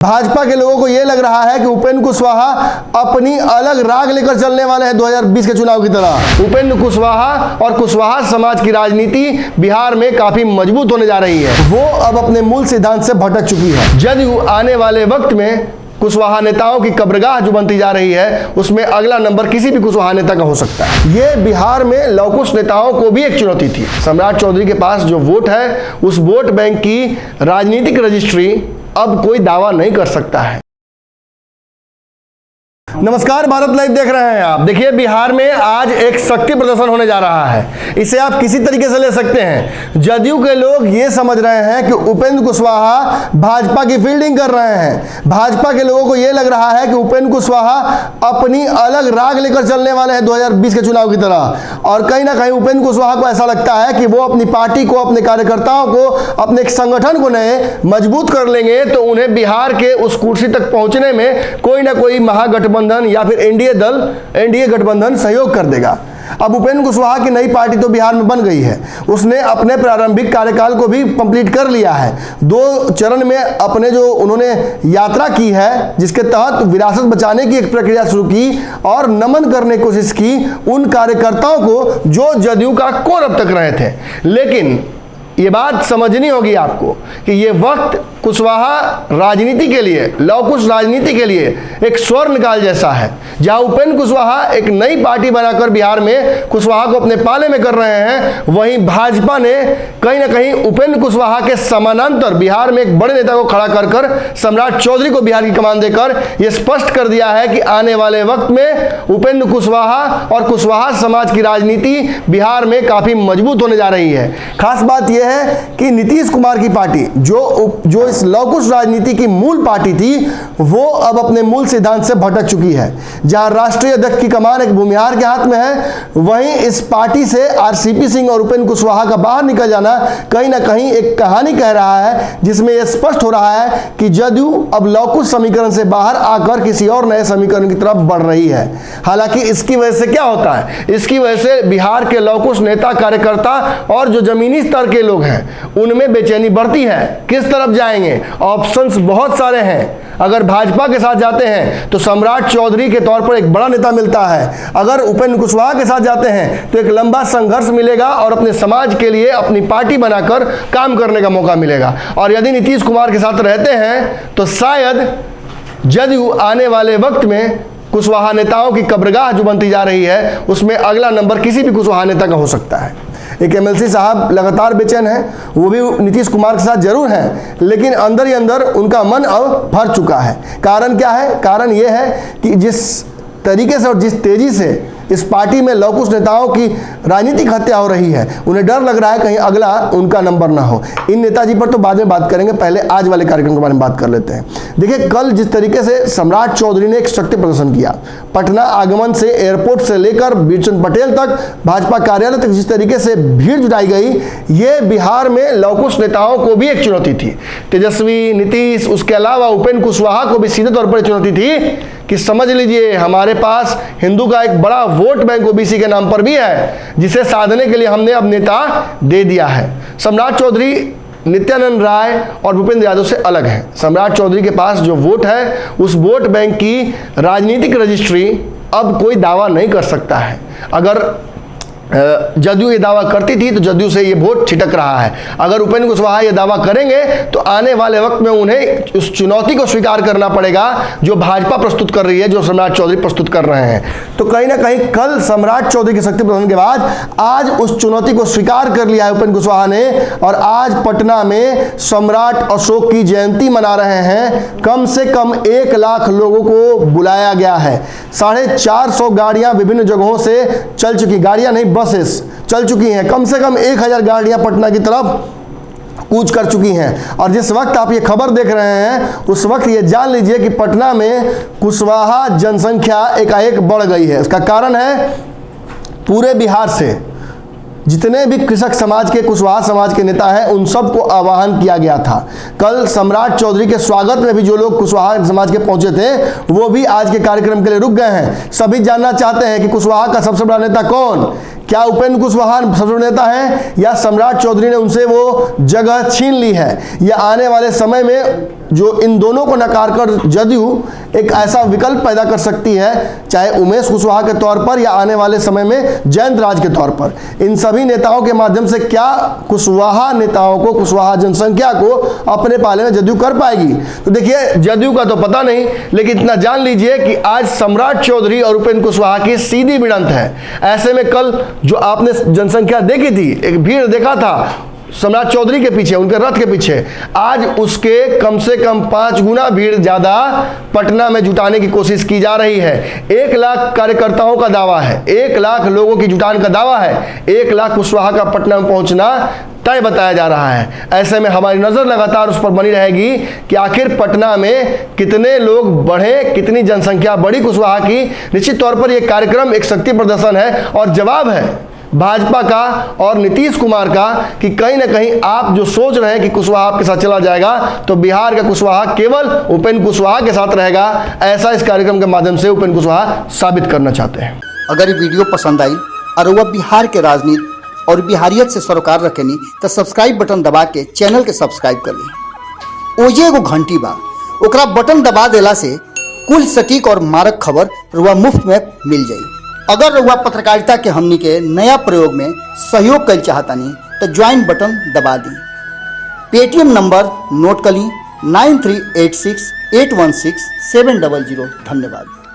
भाजपा के लोगों को यह लग रहा है कि उपेंद्र कुशवाहा अपनी अलग राग लेकर चलने वाले हैं 2020 के चुनाव की तरह। उपेंद्र कुशवाहा और कुशवाहा समाज की राजनीति बिहार में काफी मजबूत होने जा रही है। वो अब अपने मूल सिद्धांत से भटक चुकी है। जदयू आने वाले वक्त में कुशवाहा नेताओं की कब्रगाह जो बनती जा रही है, उसमें अगला नंबर किसी भी कुशवाहा नेता का हो सकता है। ये बिहार में लवकुश नेताओं को भी एक चुनौती थी। सम्राट चौधरी के पास जो वोट है, उस वोट बैंक की राजनीतिक रजिस्ट्री अब कोई दावा नहीं कर सकता है। नमस्कार, भारत लाइव देख रहे हैं आप। देखिए, बिहार में आज एक शक्ति प्रदर्शन होने जा रहा है। इसे आप किसी तरीके से ले सकते हैं। जदयू के लोग ये समझ रहे हैं कि उपेंद्र कुशवाहा भाजपा की फील्डिंग कर रहे हैं। भाजपा के लोगों को यह लग रहा है कि उपेंद्र कुशवाहा अपनी अलग राग लेकर चलने वाले हैं 2020 के चुनाव की तरह। और कहीं ना कहीं उपेंद्र कुशवाहा को ऐसा लगता है कि वो अपनी पार्टी को, अपने कार्यकर्ताओं को, अपने संगठन को नए मजबूत कर लेंगे तो उन्हें बिहार के उस कुर्सी तक पहुंचने में कोई ना कोई महागठबंधन या फिर एनडीए गठबंधन सहयोग कर देगा। अब उपेंद्र कुशवाहा की नई पार्टी तो बिहार में बन गई है। उसने अपने प्रारंभिक कार्यकाल को भी कंप्लीट कर लिया है। 2 चरण में अपने जो उन्होंने यात्रा की है, जिसके तहत विरासत बचाने की एक प्रक्रिया शुरू की और नमन करने की कोशिश की उन कार्यकर्ताओं को जो जदयू का कोर अब तक रहे थे। लेकिन ये बात समझनी होगी आपको कि ये वक्त कुशवाहा राजनीति के लिए, लवकुश राजनीति के लिए एक स्वर्णकाल जैसा है, जहां उपेंद्र कुशवाहा एक नई पार्टी बनाकर बिहार में कुशवाहा को अपने पाले में कर रहे हैं। वहीं भाजपा ने कहीं ना कहीं उपेंद्र कुशवाहा के समानांतर बिहार में एक बड़े नेता को खड़ा कर सम्राट चौधरी को बिहार की कमान देकर यह स्पष्ट कर दिया है कि आने वाले वक्त में उपेंद्र कुशवाहा और कुशवाहा समाज की राजनीति बिहार में काफी मजबूत होने जा रही है। खास बात यह है कि नीतीश कुमार की पार्टी जो इस लवकुश राजनीति की मूल पार्टी थी, वो अब अपने मूल सिद्धांत से भटक चुकी है। जहां राष्ट्रीय अध्यक्ष की कमान एक भूमिहार के हाथ में है, वहीं इस पार्टी से आरसीपी सिंह और उपेंद्र कुशवाहा का बाहर निकल जाना कहीं ना कहीं एक कहानी कह रहा है, जिसमें यह स्पष्ट हो रहा है कि जदयू अब लवकुश समीकरण से बाहर आकर किसी और नए समीकरण की तरफ बढ़ रही है। हालांकि इसकी वजह से क्या होता है? इसकी वजह से बिहार के लवकुश नेता, कार्यकर्ता और जो जमीनी स्तर के लोग हैं, उनमें बेचैनी बढ़ती है। किस तरफ जाएंगे? ऑप्शंस बहुत सारे हैं। अगर भाजपा के साथ जाते हैं तो सम्राट चौधरी के तौर पर एक बड़ा नेता मिलता है। अगर उपेंद्र कुशवाहा के साथ जाते हैं तो एक लंबा संघर्ष मिलेगा और अपने समाज के लिए अपनी पार्टी बनाकर काम करने का मौका मिलेगा। और यदि नीतीश कुमार के साथ रहते हैं तो शायद जदयू आने वाले वक्त में कुशवाहा नेताओं की कब्रगाह जो बनती जा रही है, उसमें अगला नंबर किसी भी कुशवाहा नेता का हो सकता है। एक एमएलसी साहब लगातार बेचैन हैं, वो भी नीतीश कुमार के साथ जरूर हैं, लेकिन अंदर ही अंदर उनका मन अब भर चुका है। कारण क्या है? कारण ये है कि जिस तरीके से और जिस तेजी से इस पार्टी में लवकुश नेताओं की राजनीतिक हत्या हो रही है, उन्हें डर लग रहा है कहीं अगला उनका नंबर ना हो। इन नेताजी पर तो बाद में बात करेंगे, पहले आज वाले कार्यक्रम के बारे में बात कर लेते हैं। देखिए, कल जिस तरीके से सम्राट चौधरी ने एक शक्ति प्रदर्शन किया, पटना आगमन से एयरपोर्ट से लेकर बीरचंद पटेल तक, भाजपा कार्यालय तक जिस तरीके से भीड़ जुटाई गई, ये बिहार में लवकुश नेताओं को भी एक चुनौती थी। तेजस्वी, नीतीश, उसके अलावा उपेंद्र कुशवाहा को भी सीधे तौर पर चुनौती थी कि समझ लीजिए, हमारे पास हिंदू का एक बड़ा वोट बैंक ओबीसी के नाम पर भी है, जिसे साधने के लिए हमने अब नेता दे दिया है। सम्राट चौधरी नित्यानंद राय और भूपेंद्र यादव से अलग है। सम्राट चौधरी के पास जो वोट है, उस वोट बैंक की राजनीतिक रजिस्ट्री अब कोई दावा नहीं कर सकता है। अगर जदयू ये दावा करती थी तो जदयू से ये वोट छिटक रहा है। अगर उपेंद्र कुशवाहा ये दावा करेंगे तो आने वाले वक्त में उन्हें उस चुनौती को स्वीकार करना पड़ेगा जो भाजपा प्रस्तुत कर रही है, जो सम्राट चौधरी प्रस्तुत कर रहे हैं। तो कहीं ना कहीं कल सम्राट चौधरी के शक्ति प्रदर्शन के बाद आज उस चुनौती को स्वीकार कर लिया है उपेंद्र कुशवाहा ने, और आज पटना में सम्राट अशोक की जयंती मना रहे हैं। कम से कम 1 लाख लोगों को बुलाया गया है। 450 गाड़ियां विभिन्न जगहों से चल चुकी, गाड़ियां नहीं, बसेस चल चुकी हैं। कम से कम 1000 गाड़ियां पटना की तरफ कूच कर चुकी हैं। और जिस वक्त आप ये खबर देख रहे हैं, उस वक्त ये जान लीजिए कि पटना में कुशवाहा जनसंख्या एकाएक बढ़ गई है। इसका कारण है पूरे बिहार से जितने भी कृषक समाज के, कुशवाहा समाज के नेता हैं, उन सबको आह्वान किया गया था। कल सम्राट चौधरी के स्वागत में भी जो लोग कुशवाहा समाज के पहुंचे थे वो भी आज के कार्यक्रम के लिए रुक गए हैं। सभी जानना चाहते हैं कि कुशवाहा का सबसे बड़ा नेता कौन, क्या उपेंद्र कुशवाहा सबसे बड़ा नेता है या सम्राट चौधरी ने उनसे वो जगह छीन ली है, या आने वाले समय में जो इन दोनों को नकार कर जदयू एक ऐसा विकल्प पैदा कर सकती है, चाहे उमेश कुशवाहा के तौर पर या आने वाले समय में जयंत राज के तौर पर। इन सभी नेताओं के माध्यम से क्या कुशवाहा नेताओं को, कुशवाहा जनसंख्या को अपने पाले में जदयू कर पाएगी? तो देखिए, जदयू का तो पता नहीं, लेकिन इतना जान लीजिए कि आज सम्राट चौधरी और उपेंद्र कुशवाहा की सीधी भिड़ंत है। ऐसे में कल जो आपने जनसंख्या देखी थी, एक भीड़ देखा था सम्राट चौधरी के पीछे, उनके रथ के पीछे, आज उसके कम से कम 5 गुना भीड़ ज्यादा पटना में जुटाने की कोशिश की जा रही है। 1 लाख कार्यकर्ताओं का दावा है, 1 लाख लोगों की जुटान का दावा है, 1 लाख कुशवाहा का पटना में पहुंचना तय बताया जा रहा है। ऐसे में हमारी नजर लगातार उस पर बनी रहेगी कि आखिर पटना में कितने लोग बढ़े, कितनी जनसंख्या बढ़ी कुशवाहा की। निश्चित तौर पर यह कार्यक्रम एक शक्ति प्रदर्शन है और जवाब है भाजपा का और नीतीश कुमार का कि कहीं ना कहीं आप जो सोच रहे हैं कि कुशवाहा आपके साथ चला जाएगा, तो बिहार का कुशवाहा केवल उपेंद्र कुशवाहा के साथ रहेगा। ऐसा इस कार्यक्रम के माध्यम से उपेंद्र कुशवाहा साबित करना चाहते हैं। अगर ये वीडियो पसंद आई और वह बिहार के राजनीति और बिहारियत से सरोकार रखेनी तो सब्सक्राइब बटन दबा के चैनल के सब्सक्राइब कर ली। ओजे एगो घंटी बा, ओकरा बटन दबा देला से कुल सटीक और मारक खबर रुआ मुफ्त में मिल जाई। अगर रुआ पत्रकारिता के हमनी के नया प्रयोग में सहयोग कर चाहतानी तो ज्वाइन बटन दबा दी। पेटीएम नंबर नोट कर ली 9386816700। धन्यवाद।